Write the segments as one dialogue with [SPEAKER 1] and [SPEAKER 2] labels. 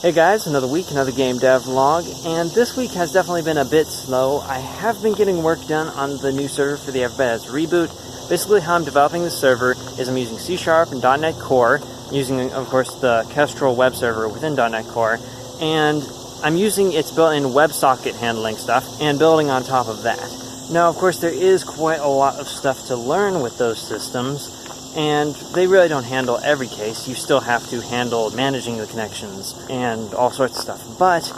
[SPEAKER 1] Hey guys, another week, another game dev vlog, and this week has definitely been a bit slow. I have been getting work done on the new server for the Everybody Has Reboot. Basically how I'm developing the server is I'm using C# and .NET Core, using of course the Kestrel web server within .NET Core, and I'm using its built-in WebSocket handling stuff and building on top of that. Now of course there is quite a lot of stuff to learn with those systems, and they really don't handle every case. You still have to handle managing the connections and all sorts of stuff. But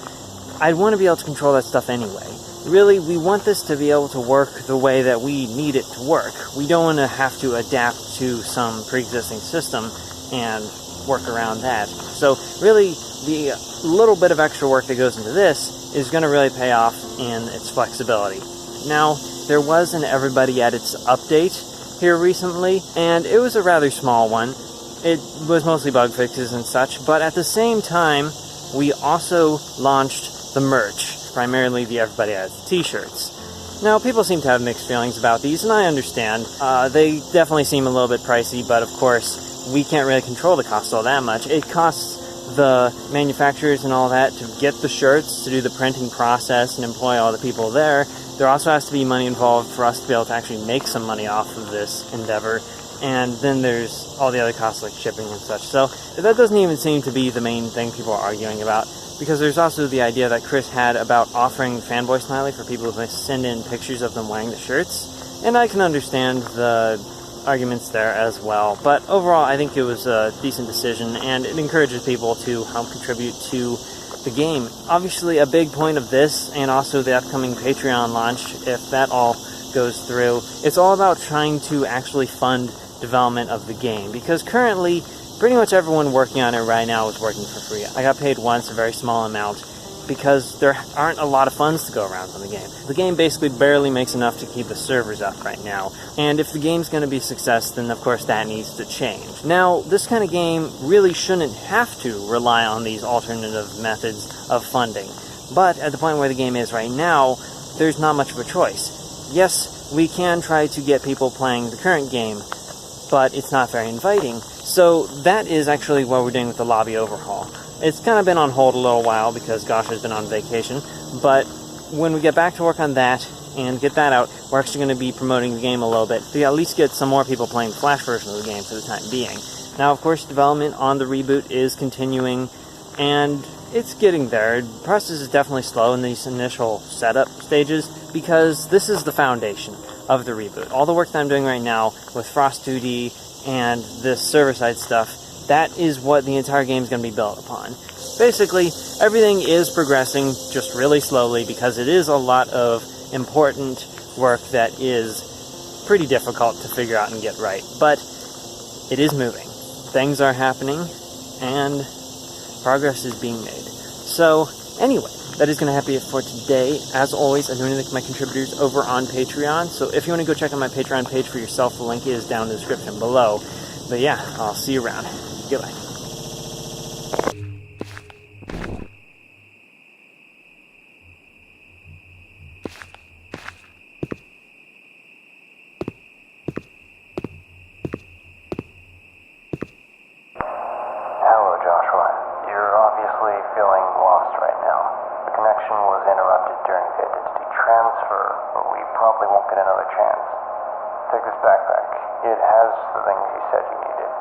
[SPEAKER 1] I want to be able to control that stuff anyway. Really, we want this to be able to work the way that we need it to work. We don't want to have to adapt to some pre-existing system and work around that. So really, the little bit of extra work that goes into this is going to really pay off in its flexibility. Now, there was an Everybody at its update here recently, and it was a rather small one. It was mostly bug fixes and such, but at the same time, we also launched the merch, primarily the Everybody Has t-shirts. Now, people seem to have mixed feelings about these, and I understand. They definitely seem a little bit pricey, but of course, we can't really control the cost all that much. It costs the manufacturers and all that to get the shirts, to do the printing process, and employ all the people there. There also has to be money involved for us to be able to actually make some money off of this endeavor, and then there's all the other costs like shipping and such. So that doesn't even seem to be the main thing people are arguing about, because there's also the idea that Chris had about offering fanboy smiley for people who send in pictures of them wearing the shirts, and I can understand the arguments there as well. But overall, I think it was a decent decision, and it encourages people to help contribute to the game. Obviously, a big point of this, and also the upcoming Patreon launch, if that all goes through, it's all about trying to actually fund development of the game, because currently, pretty much everyone working on it right now is working for free. I got paid once, a very small amount, because there aren't a lot of funds to go around on the game. The game basically barely makes enough to keep the servers up right now, and if the game's going to be a success, then of course that needs to change. Now, this kind of game really shouldn't have to rely on these alternative methods of funding, but at the point where the game is right now, there's not much of a choice. Yes, we can try to get people playing the current game, but it's not very inviting. So that is actually what we're doing with the lobby overhaul. It's kind of been on hold a little while because Gosh has been on vacation, but when we get back to work on that and get that out, we're actually going to be promoting the game a little bit to at least get some more people playing the Flash version of the game for the time being. Now, of course, development on the reboot is continuing, and it's getting there. The process is definitely slow in these initial setup stages because this is the foundation of the reboot. All the work that I'm doing right now with Frost 2D and this server-side stuff, that is what the entire game is going to be built upon. Basically, everything is progressing just really slowly because it is a lot of important work that is pretty difficult to figure out and get right. But it is moving. Things are happening, and progress is being made. So, anyway, that is going to have it for today. As always, I'm doing it with my contributors over on Patreon, so if you want to go check out my Patreon page for yourself, the link is down in the description below. But yeah, I'll see you around. Goodbye.
[SPEAKER 2] Hello, Joshua. You're obviously feeling lost right now. The connection was interrupted during the identity transfer, but we probably won't get another chance. Take this backpack. It has the things you said you needed.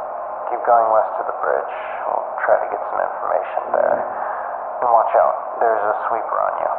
[SPEAKER 2] Keep going west to the bridge. We'll try to get some information there. And watch out, there's a sweeper on you.